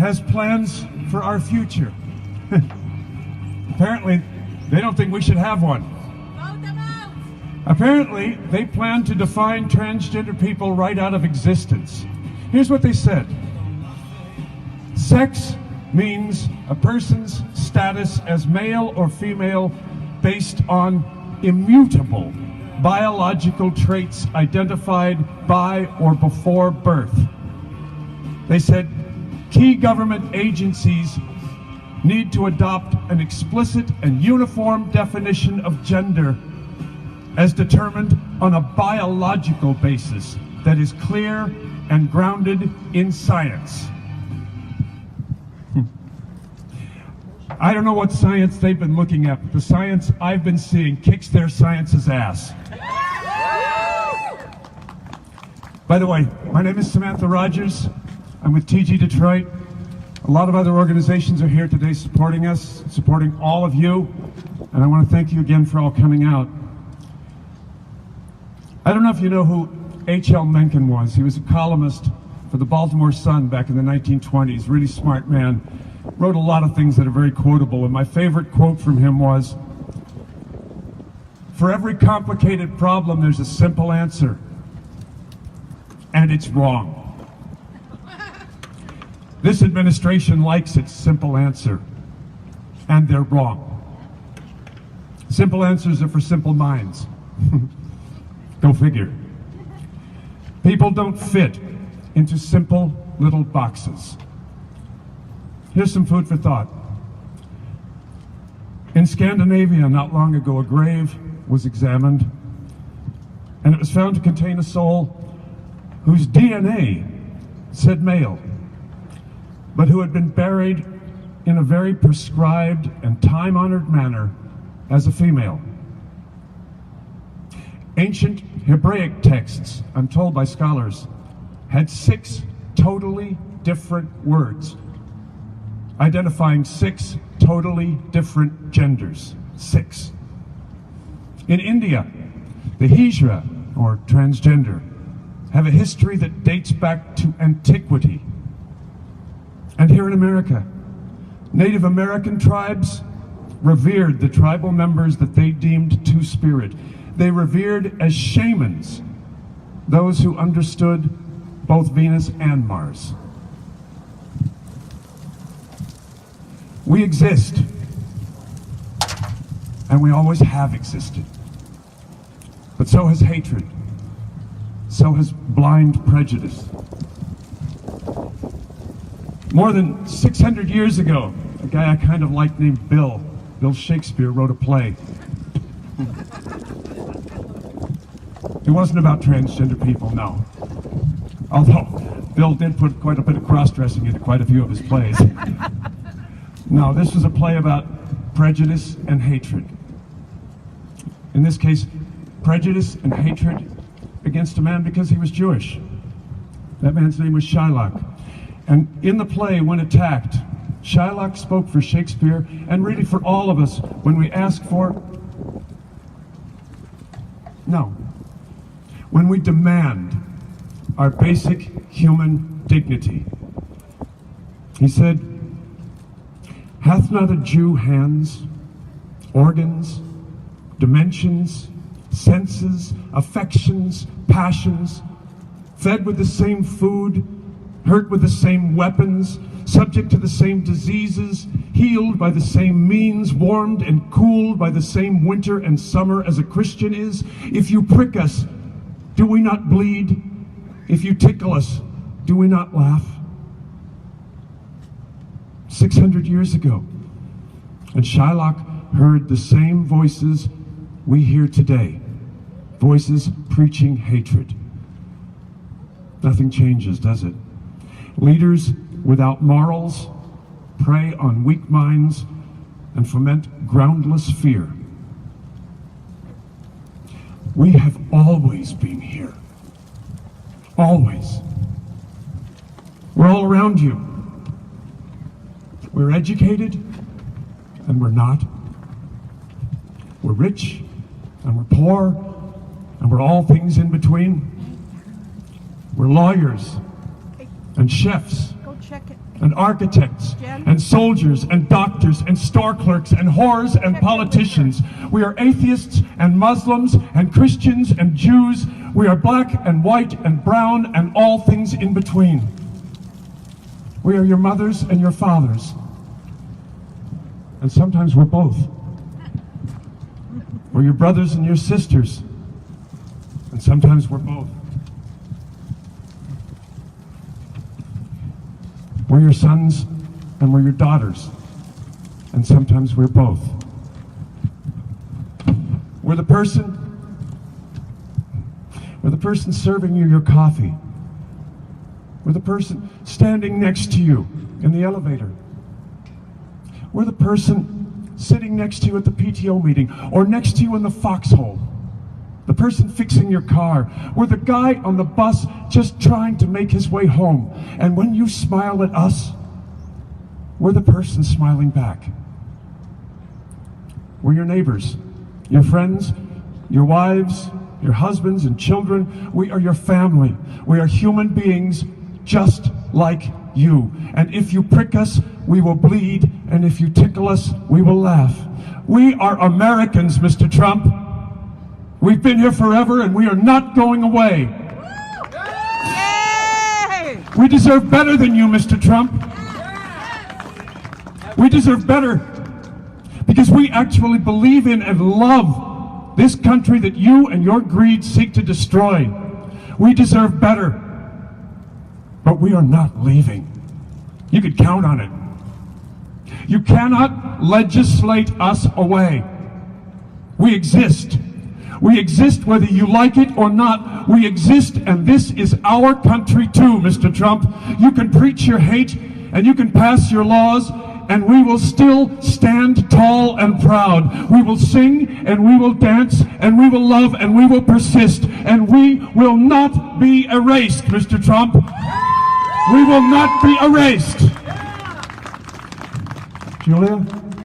has plans for our future. Apparently, they don't think we should have one. Vote them out! Apparently, they plan to define transgender people right out of existence. Here's what they said. Sex means a person's status as male or female based on immutable biological traits identified by or before birth. They said key government agencies need to adopt an explicit and uniform definition of gender as determined on a biological basis that is clear and grounded in science. I don't know what science they've been looking at, but the science I've been seeing kicks their science's ass. By the way, my name is Samantha Rogers. I'm with TG Detroit. A lot of other organizations are here today supporting us, supporting all of you, and I want to thank you again for all coming out. I don't know if you know who H.L. Mencken was. He was a columnist for the Baltimore Sun back in the 1920s, really smart man. Wrote a lot of things that are very quotable, and my favorite quote from him was, "For every complicated problem, there's a simple answer, and it's wrong." This administration likes its simple answer, and they're wrong. Simple answers are for simple minds. Go figure. People don't fit into simple little boxes. Here's some food for thought. In Scandinavia, not long ago, a grave was examined, and it was found to contain a soul whose DNA said male, but who had been buried in a very prescribed and time-honored manner as a female. Ancient Hebraic texts, I'm told by scholars, had 6 totally different words, identifying 6 totally different genders. 6. In India, the Hijra, or transgender, have a history that dates back to antiquity. And here in America, Native American tribes revered the tribal members that they deemed two-spirit. They revered as shamans those who understood both Venus and Mars. We exist, and we always have existed. But so has hatred. So has blind prejudice. More than 600 years ago, a guy I kind of like named Bill Shakespeare, wrote a play. It wasn't about transgender people, no. Although Bill did put quite a bit of cross-dressing into quite a few of his plays. No, this was a play about prejudice and hatred. In this case, prejudice and hatred against a man because he was Jewish. That man's name was Shylock. And in the play, when attacked, Shylock spoke for Shakespeare and really for all of us when we ask for, no, when we demand our basic human dignity. He said, "Hath not a Jew hands, organs, dimensions, senses, affections, passions, fed with the same food, hurt with the same weapons, subject to the same diseases, healed by the same means, warmed and cooled by the same winter and summer as a Christian is? If you prick us, do we not bleed? If you tickle us, do we not laugh?" 600 years ago. And Shylock heard the same voices we hear today. Voices preaching hatred. Nothing changes, does it? Leaders without morals prey on weak minds and foment groundless fear. We have always been here. Always. We're all around you. We're educated and we're not. We're rich and we're poor and we're all things in between. We're lawyers and chefs and architects and soldiers and doctors and store clerks and whores and politicians. We are atheists and Muslims and Christians and Jews. We are black and white and brown and all things in between. We are your mothers and your fathers. And sometimes we're both. We're your brothers and your sisters. And sometimes we're both. We're your sons and we're your daughters. And sometimes we're both. We're the person serving you your coffee. We're the person standing next to you in the elevator. We're the person sitting next to you at the PTO meeting or next to you in the foxhole. The person fixing your car. We're the guy on the bus just trying to make his way home. And when you smile at us, we're the person smiling back. We're your neighbors, your friends, your wives, your husbands and children. We are your family. We are human beings just like you. And if you prick us, we will bleed. And if you tickle us, we will laugh. We are Americans, Mr. Trump. We've been here forever and we are not going away. Yay! We deserve better than you, Mr. Trump. We deserve better because we actually believe in and love this country that you and your greed seek to destroy. We deserve better, but we are not leaving. You could count on it. You cannot legislate us away. We exist. We exist whether you like it or not. We exist, and this is our country too, Mr. Trump. You can preach your hate, and you can pass your laws, and we will still stand tall and proud. We will sing, and we will dance, and we will love, and we will persist, and we will not be erased, Mr. Trump. We will not be erased. Julia?